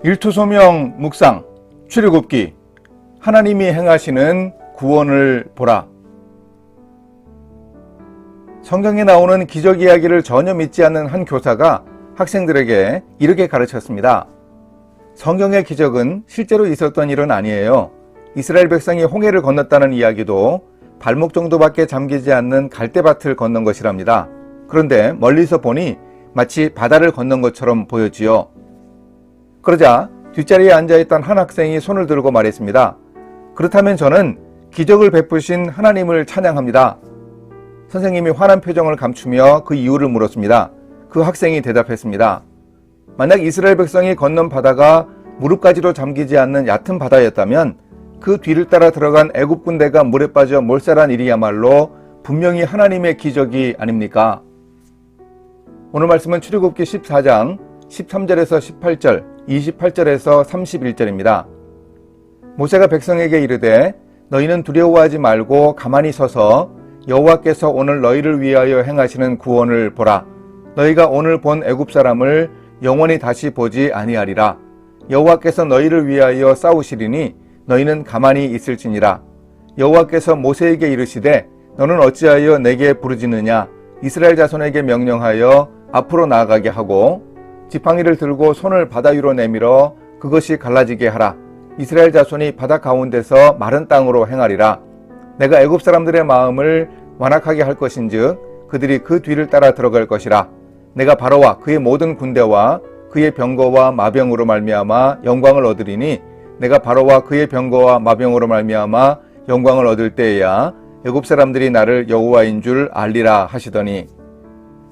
일투소명 묵상 출애굽기 하나님이 행하시는 구원을 보라. 성경에 나오는 기적 이야기를 전혀 믿지 않는 한 교사가 학생들에게 이렇게 가르쳤습니다. 성경의 기적은 실제로 있었던 일은 아니에요. 이스라엘 백성이 홍해를 건넜다는 이야기도 발목 정도밖에 잠기지 않는 갈대밭을 건넌 것이랍니다. 그런데 멀리서 보니 마치 바다를 건넌 것처럼 보였지요. 그러자 뒷자리에 앉아있던 한 학생이 손을 들고 말했습니다. 그렇다면 저는 기적을 베푸신 하나님을 찬양합니다. 선생님이 화난 표정을 감추며 그 이유를 물었습니다. 그 학생이 대답했습니다. 만약 이스라엘 백성이 건넌 바다가 무릎까지도 잠기지 않는 얕은 바다였다면 그 뒤를 따라 들어간 애굽 군대가 물에 빠져 몰살한 일이야말로 분명히 하나님의 기적이 아닙니까? 오늘 말씀은 출애굽기 14장 13절에서 18절, 28절에서 31절입니다. 모세가 백성에게 이르되 너희는 두려워하지 말고 가만히 서서 여호와께서 오늘 너희를 위하여 행하시는 구원을 보라. 너희가 오늘 본 애굽 사람을 영원히 다시 보지 아니하리라. 여호와께서 너희를 위하여 싸우시리니 너희는 가만히 있을지니라. 여호와께서 모세에게 이르시되 너는 어찌하여 내게 부르짖느냐. 이스라엘 자손에게 명령하여 앞으로 나아가게 하고 지팡이를 들고 손을 바다 위로 내밀어 그것이 갈라지게 하라. 이스라엘 자손이 바다 가운데서 마른 땅으로 행하리라. 내가 애굽 사람들의 마음을 완악하게 할 것인즉 그들이 그 뒤를 따라 들어갈 것이라. 내가 바로와 그의 모든 군대와 그의 병거와 마병으로 말미암아 영광을 얻으리니 내가 바로와 그의 병거와 마병으로 말미암아 영광을 얻을 때에야 애굽 사람들이 나를 여호와인 줄 알리라 하시더니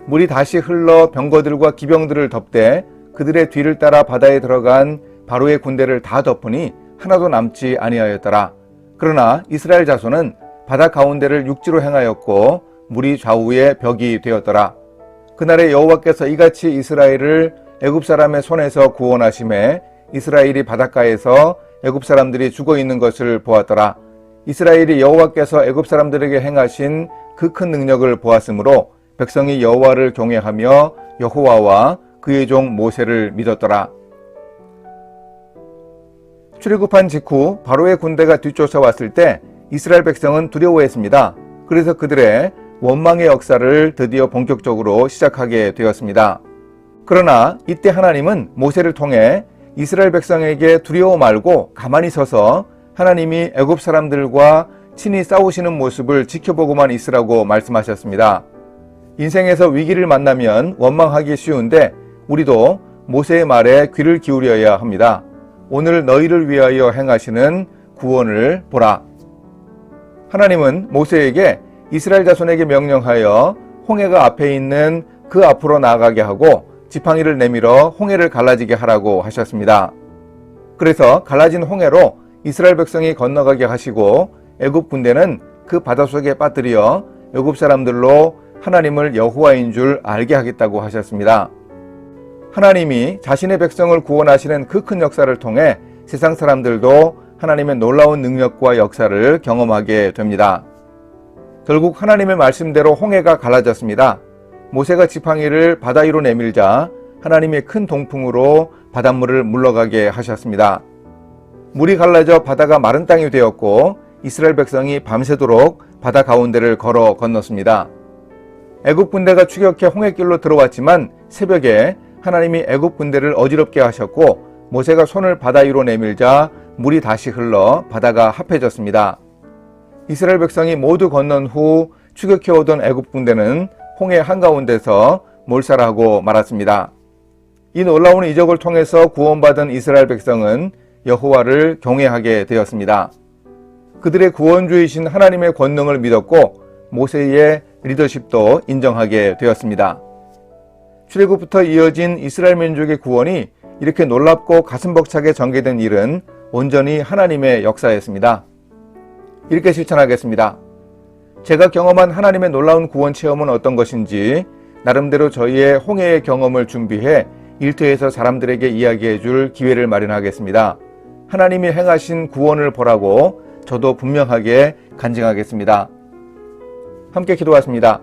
물이 다시 흘러 병거들과 기병들을 덮되 그들의 뒤를 따라 바다에 들어간 바로의 군대를 다 덮으니 하나도 남지 아니하였더라. 그러나 이스라엘 자손은 바다 가운데를 육지로 행하였고 물이 좌우에 벽이 되었더라. 그날에 여호와께서 이같이 이스라엘을 애굽 사람의 손에서 구원하심에 이스라엘이 바닷가에서 애굽 사람들이 죽어 있는 것을 보았더라. 이스라엘이 여호와께서 애굽 사람들에게 행하신 그 큰 능력을 보았으므로 백성이 여호와를 경외하며 여호와와 그의 종 모세를 믿었더라. 출애굽한 직후 바로의 군대가 뒤쫓아왔을 때 이스라엘 백성은 두려워했습니다. 그래서 그들의 원망의 역사를 드디어 본격적으로 시작하게 되었습니다. 그러나 이때 하나님은 모세를 통해 이스라엘 백성에게 두려워 말고 가만히 서서 하나님이 애굽 사람들과 친히 싸우시는 모습을 지켜보고만 있으라고 말씀하셨습니다. 인생에서 위기를 만나면 원망하기 쉬운데 우리도 모세의 말에 귀를 기울여야 합니다. 오늘 너희를 위하여 행하시는 구원을 보라. 하나님은 모세에게 이스라엘 자손에게 명령하여 홍해가 앞에 있는 그 앞으로 나아가게 하고 지팡이를 내밀어 홍해를 갈라지게 하라고 하셨습니다. 그래서 갈라진 홍해로 이스라엘 백성이 건너가게 하시고 애굽 군대는 그 바닷속에 빠뜨려 애굽 사람들로 하나님을 여호와인 줄 알게 하겠다고 하셨습니다. 하나님이 자신의 백성을 구원하시는 그 큰 역사를 통해 세상 사람들도 하나님의 놀라운 능력과 역사를 경험하게 됩니다. 결국 하나님의 말씀대로 홍해가 갈라졌습니다. 모세가 지팡이를 바다 위로 내밀자 하나님의 큰 동풍으로 바닷물을 물러가게 하셨습니다. 물이 갈라져 바다가 마른 땅이 되었고 이스라엘 백성이 밤새도록 바다 가운데를 걸어 건넜습니다. 애굽 군대가 추격해 홍해길로 들어왔지만 새벽에 하나님이 애굽 군대를 어지럽게 하셨고 모세가 손을 바다 위로 내밀자 물이 다시 흘러 바다가 합해졌습니다. 이스라엘 백성이 모두 건넌 후 추격해오던 애굽 군대는 홍해 한가운데서 몰살하고 말았습니다. 이 놀라운 이적을 통해서 구원받은 이스라엘 백성은 여호와를 경외하게 되었습니다. 그들의 구원주이신 하나님의 권능을 믿었고 모세의 리더십도 인정하게 되었습니다. 출애굽부터 이어진 이스라엘 민족의 구원이 이렇게 놀랍고 가슴 벅차게 전개된 일은 온전히 하나님의 역사였습니다. 이렇게 실천하겠습니다. 제가 경험한 하나님의 놀라운 구원 체험은 어떤 것인지 나름대로 저희의 홍해의 경험을 준비해 일터에서 사람들에게 이야기해 줄 기회를 마련하겠습니다. 하나님이 행하신 구원을 보라고 저도 분명하게 간증하겠습니다. 함께 기도하십니다.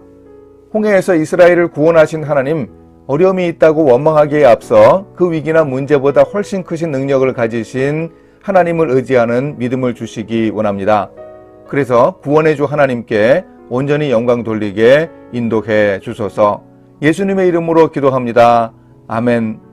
홍해에서 이스라엘을 구원하신 하나님, 어려움이 있다고 원망하기에 앞서 그 위기나 문제보다 훨씬 크신 능력을 가지신 하나님을 의지하는 믿음을 주시기 원합니다. 그래서 구원의 주 하나님께 온전히 영광 돌리게 인도해 주소서. 예수님의 이름으로 기도합니다. 아멘.